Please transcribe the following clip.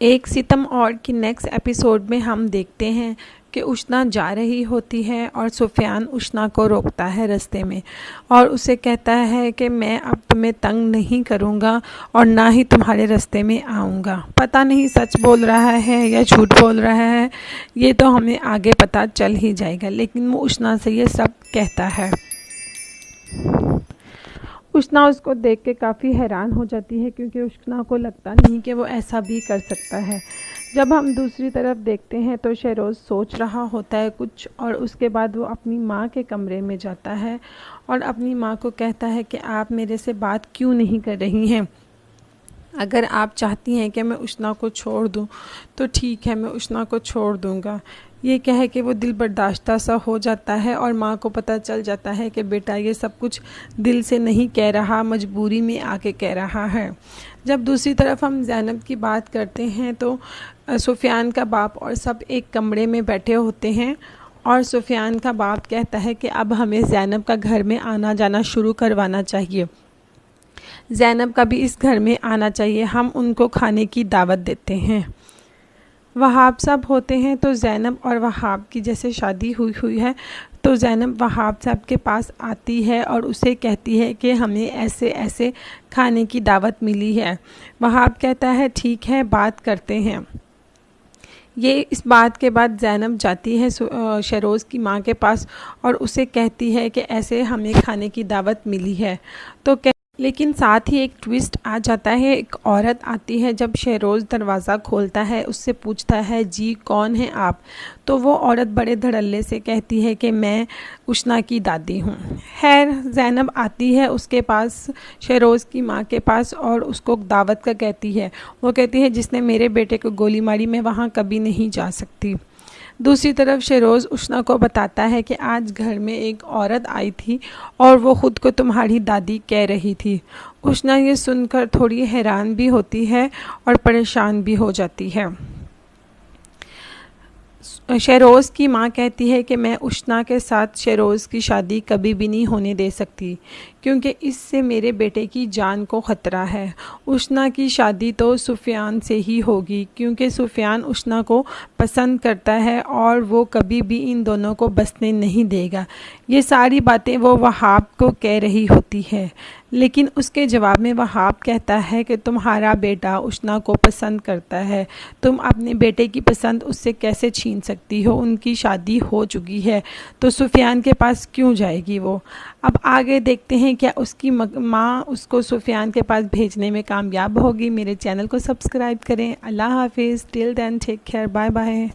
एक सितम और की नेक्स्ट एपिसोड में हम देखते हैं कि उष्ना जा रही होती है और सुफियान उष्ना को रोकता है रास्ते में और उसे कहता है कि मैं अब तुम्हें तंग नहीं करूँगा और ना ही तुम्हारे रास्ते में आऊँगा। पता नहीं सच बोल रहा है या झूठ बोल रहा है, ये तो हमें आगे पता चल ही जाएगा, लेकिन वो उष्ना से ये सब कहता है। उष्ना उसको देख के काफ़ी हैरान हो जाती है क्योंकि उष्ना को लगता नहीं कि वो ऐसा भी कर सकता है। जब हम दूसरी तरफ देखते हैं तो शेरोज़ सोच रहा होता है कुछ और उसके बाद वो अपनी माँ के कमरे में जाता है और अपनी माँ को कहता है कि आप मेरे से बात क्यों नहीं कर रही हैं। अगर आप चाहती हैं कि मैं उष्ना को छोड़ दूं तो ठीक है, मैं उष्ना को छोड़ दूंगा। ये कह के वो दिल बर्दाश्ता सा हो जाता है और माँ को पता चल जाता है कि बेटा ये सब कुछ दिल से नहीं कह रहा, मजबूरी में आके कह रहा है। जब दूसरी तरफ हम ज़ैनब की बात करते हैं तो सुफियान का बाप और सब एक कमरे में बैठे होते हैं और सुफियान का बाप कहता है कि अब हमें ज़ैनब का घर में आना जाना शुरू करवाना चाहिए, ज़ैनब का भी इस घर में आना चाहिए, हम उनको खाने की दावत देते हैं। वहाब साहब होते हैं तो ज़ैनब और वहाब की जैसे शादी हुई है तो ज़ैनब वहाब साहब के पास आती है और उसे कहती है कि हमें ऐसे ऐसे खाने की दावत मिली है। वहाब कहता है ठीक है, बात करते हैं। ये इस बात के बाद ज़ैनब जाती है शेरोज़ की माँ के पास और उसे कहती है कि ऐसे हमें खाने की दावत मिली है। तो लेकिन साथ ही एक ट्विस्ट आ जाता है। एक औरत आती है, जब शेरोज़ दरवाज़ा खोलता है उससे पूछता है जी कौन है आप, तो वो औरत बड़े धड़ल्ले से कहती है कि मैं उष्ना की दादी हूँ। खैर ज़ैनब आती है उसके पास, शेरोज़ की माँ के पास, और उसको दावत का कहती है। वो कहती है जिसने मेरे बेटे को गोली मारी मैं वहाँ कभी नहीं जा सकती। दूसरी तरफ शेरोज़ उष्ना को बताता है कि आज घर में एक औरत आई थी और वो ख़ुद को तुम्हारी दादी कह रही थी। उष्ना ये सुनकर थोड़ी हैरान भी होती है और परेशान भी हो जाती है। शेरोज़ की माँ कहती है कि मैं उष्ना के साथ शेरोज़ की शादी कभी भी नहीं होने दे सकती क्योंकि इससे मेरे बेटे की जान को ख़तरा है। उष्ना की शादी तो सुफियान से ही होगी क्योंकि सुफियान उष्ना को पसंद करता है और वो कभी भी इन दोनों को बसने नहीं देगा। ये सारी बातें वो वहाब को कह रही होती है, लेकिन उसके जवाब में वहाब कहता है कि तुम्हारा बेटा उष्ना को पसंद करता है, तुम अपने बेटे की पसंद उससे कैसे छीन सकती हो, उनकी शादी हो चुकी है तो सुफियान के पास क्यों जाएगी वो। अब आगे देखते हैं क्या उसकी माँ उसको सुफियान के पास भेजने में कामयाब होगी। मेरे चैनल को सब्सक्राइब करें। अल्लाह हाफिज़। Till then take care, bye bye.